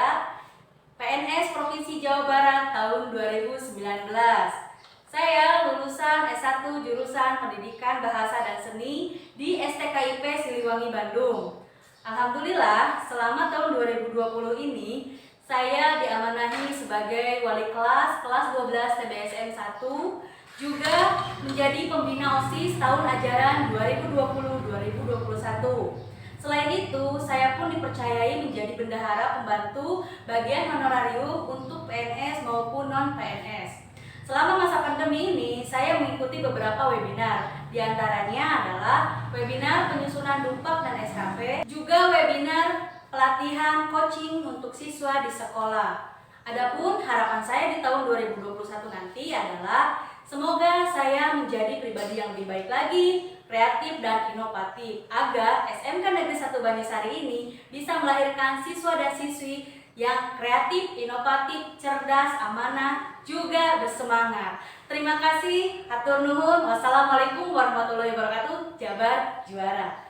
saya, PNS Provinsi Jawa Barat tahun 2019. Saya lulusan S1 jurusan Pendidikan Bahasa dan Seni di STKIP Siliwangi, Bandung. Alhamdulillah, selama tahun 2020 ini saya diamanahi sebagai wali kelas 12 TBSN 1, juga menjadi pembina OSIS tahun ajaran 2020-2021. Selain itu, saya pun dipercayai menjadi bendahara pembantu bagian honorarium untuk PNS maupun non-PNS. Selama masa pandemi ini, saya mengikuti beberapa webinar. Di antaranya adalah webinar penyusunan dumpak dan SKP, juga webinar pelatihan coaching untuk siswa di sekolah. Adapun harapan saya di tahun 2021 nanti adalah semoga saya menjadi pribadi yang lebih baik lagi, kreatif dan inovatif, agar SMK Negeri 1 Banjarsari ini bisa melahirkan siswa dan siswi yang kreatif, inovatif, cerdas, amanah, juga bersemangat. Terima kasih, hatur nuhun. Wassalamualaikum warahmatullahi wabarakatuh. Jabar juara.